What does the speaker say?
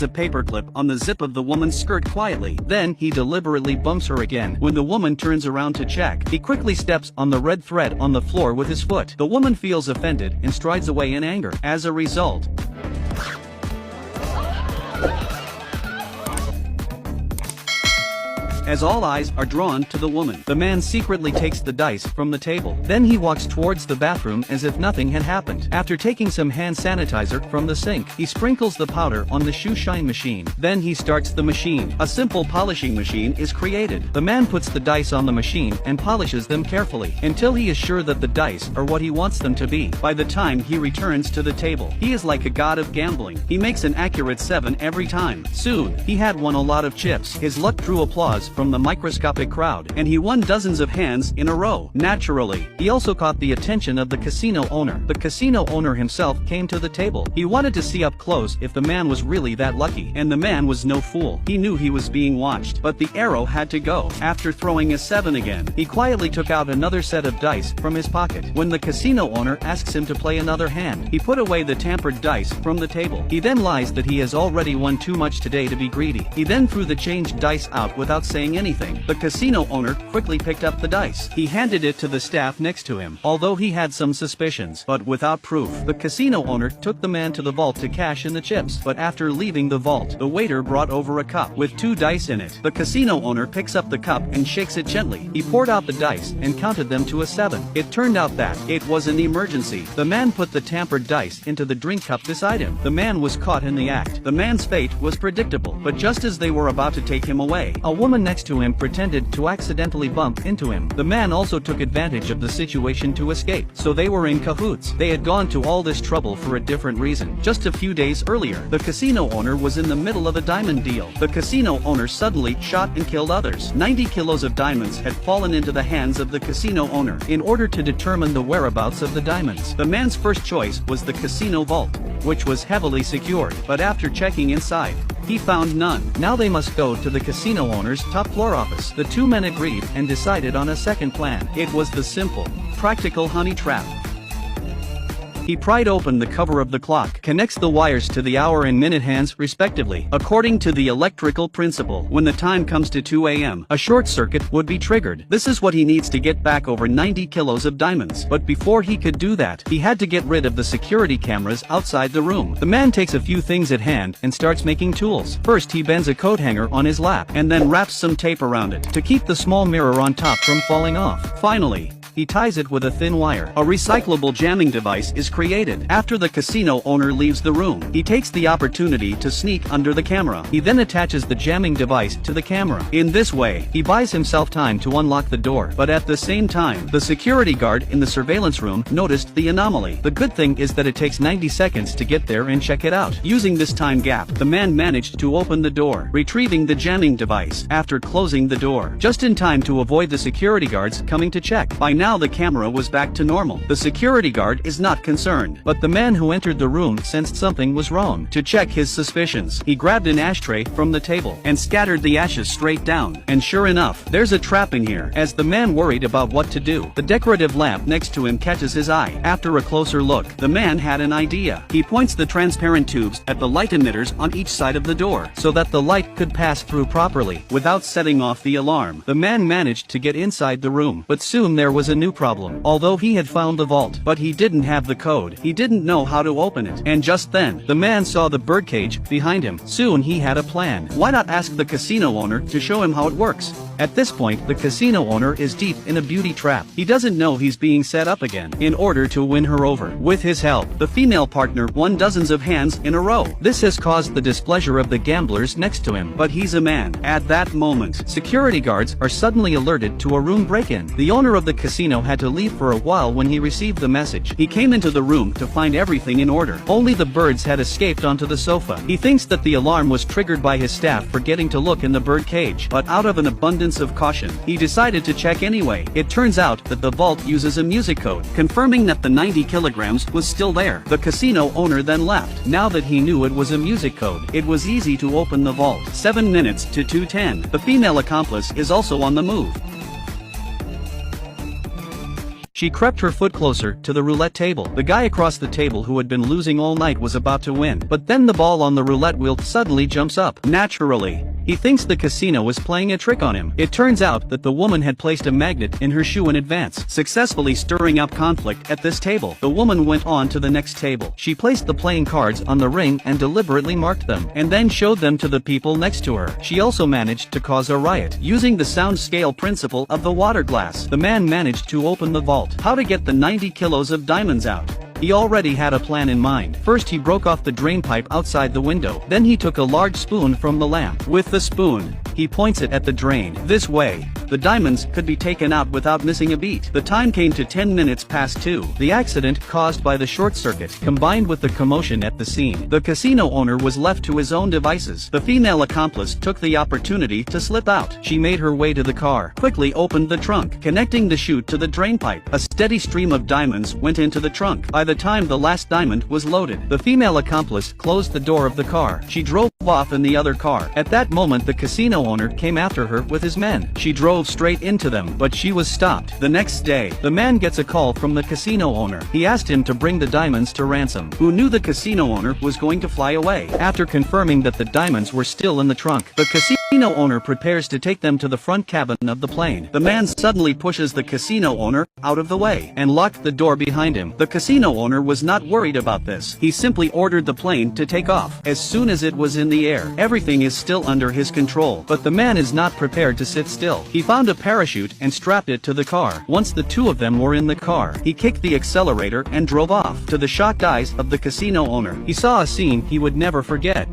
a paperclip on the zip of the woman's skirt quietly. Then he deliberately bumps her again. When the woman turns around to check, he quickly steps on the red thread on the floor with his foot. The woman feels offended and strides away in anger. As a result, as all eyes are drawn to the woman, the man secretly takes the dice from the table. Then he walks towards the bathroom as if nothing had happened. After taking some hand sanitizer from the sink, he sprinkles the powder on the shoe shine machine. Then he starts the machine. A simple polishing machine is created. The man puts the dice on the machine and polishes them carefully until he is sure that the dice are what he wants them to be. By the time he returns to the table, he is like a god of gambling. He makes an accurate 7 every time. Soon, he had won a lot of chips. His luck drew applause from the microscopic crowd, and he won dozens of hands in a row. Naturally, he also caught the attention of the casino owner. The casino owner himself came to the table. He wanted to see up close if the man was really that lucky, and the man was no fool. He knew he was being watched, but the arrow had to go. After throwing a 7 again, he quietly took out another set of dice from his pocket. When the casino owner asks him to play another hand, he put away the tampered dice from the table. He then lies that he has already won too much today to be greedy. He then threw the changed dice out without saying anything. The casino owner quickly picked up the dice. He handed it to the staff next to him, although he had some suspicions, but without proof. The casino owner took the man to the vault to cash in the chips, but after leaving the vault, the waiter brought over a cup with 2 dice in it. The casino owner picks up the cup and shakes it gently. He poured out the dice and counted them to a 7. It turned out that it was an emergency. The man put the tampered dice into the drink cup beside him. The man was caught in the act. The man's fate was predictable, but just as they were about to take him away, a woman next to him pretended to accidentally bump into him. The man also took advantage of the situation to escape, so they were in cahoots. They had gone to all this trouble for a different reason. Just a few days earlier, the casino owner was in the middle of a diamond deal. The casino owner suddenly shot and killed others. 90 kilos of diamonds had fallen into the hands of the casino owner. In order to determine the whereabouts of the diamonds, the man's first choice was the casino vault, which was heavily secured, but after checking inside, he found none. Now they must go to the casino owner's top floor office. The 2 men agreed and decided on a second plan. It was the simple, practical honey trap. He pried open the cover of the clock, connects the wires to the hour and minute hands respectively. According to the electrical principle, when the time comes to 2 a.m., a short circuit would be triggered. This is what he needs to get back over 90 kilos of diamonds. But before he could do that, he had to get rid of the security cameras outside the room. The man takes a few things at hand and starts making tools. First, he bends a coat hanger on his lap and then wraps some tape around it to keep the small mirror on top from falling off. Finally, he ties it with a thin wire. A recyclable jamming device is created. After the casino owner leaves the room, he takes the opportunity to sneak under the camera. He then attaches the jamming device to the camera. In this way, he buys himself time to unlock the door. But at the same time, the security guard in the surveillance room noticed the anomaly. The good thing is that it takes 90 seconds to get there and check it out. Using this time gap, the man managed to open the door, retrieving the jamming device after closing the door, just in time to avoid the security guards coming to check. By now the camera was back to normal. The security guard is not concerned, but the man who entered the room sensed something was wrong. To check his suspicions, he grabbed an ashtray from the table and scattered the ashes straight down. And sure enough, there's a trap in here. As the man worried about what to do, the decorative lamp next to him catches his eye. After a closer look, the man had an idea. He points the transparent tubes at the light emitters on each side of the door, so that the light could pass through properly, without setting off the alarm. The man managed to get inside the room, but soon there was a new problem. Although he had found the vault, but he didn't have the code. He didn't know how to open it. And just then, the man saw the birdcage behind him. Soon he had a plan. Why not ask the casino owner to show him how it works? At this point, the casino owner is deep in a beauty trap. He doesn't know he's being set up again. In order to win her over, with his help, the female partner won dozens of hands in a row. This has caused the displeasure of the gamblers next to him, but he's a man. At that moment, security guards are suddenly alerted to a room break-in. The owner of the casino had to leave for a while when he received the message. He came into the room to find everything in order. Only the birds had escaped onto the sofa. He thinks that the alarm was triggered by his staff forgetting to look in the bird cage, but out of an abundance of caution, he decided to check anyway. It turns out that the vault uses a music code, confirming that the 90 kilograms was still there. The casino owner then left. Now that he knew it was a music code, it was easy to open the vault. 7 minutes to 2:10. The female accomplice is also on the move. She crept her foot closer to the roulette table. The guy across the table who had been losing all night was about to win. But then the ball on the roulette wheel suddenly jumps up. Naturally, he thinks the casino is playing a trick on him. It turns out that the woman had placed a magnet in her shoe in advance, successfully stirring up conflict at this table. The woman went on to the next table. She placed the playing cards on the ring and deliberately marked them, and then showed them to the people next to her. She also managed to cause a riot, using the sound scale principle of the water glass. The man managed to open the vault. How to get the 90 kilos of diamonds out? He already had a plan in mind. First he broke off the drain pipe outside the window. Then he took a large spoon from the lamp. With the spoon, he points it at the drain. This way, the diamonds could be taken out without missing a beat. The time came to 10 minutes past 2. The accident caused by the short circuit, combined with the commotion at the scene. The casino owner was left to his own devices. The female accomplice took the opportunity to slip out. She made her way to the car, quickly opened the trunk, connecting the chute to the drain pipe. A steady stream of diamonds went into the trunk. By the time the last diamond was loaded, the female accomplice closed the door of the car. She drove off in the other car. At that moment the casino owner came after her with his men. She drove straight into them, but she was stopped. The next day, the man gets a call from the casino owner. He asked him to bring the diamonds to ransom, who knew the casino owner was going to fly away. After confirming that the diamonds were still in the trunk, the casino owner prepares to take them to the front cabin of the plane. The man suddenly pushes the casino owner out of the way and locked the door behind him. The casino owner was not worried about this. He simply ordered the plane to take off. As soon as it was in the air, everything is still under his control. But the man is not prepared to sit still. He found a parachute and strapped it to the car. Once the two of them were in the car, he kicked the accelerator and drove off. To the shocked eyes of the casino owner, he saw a scene he would never forget.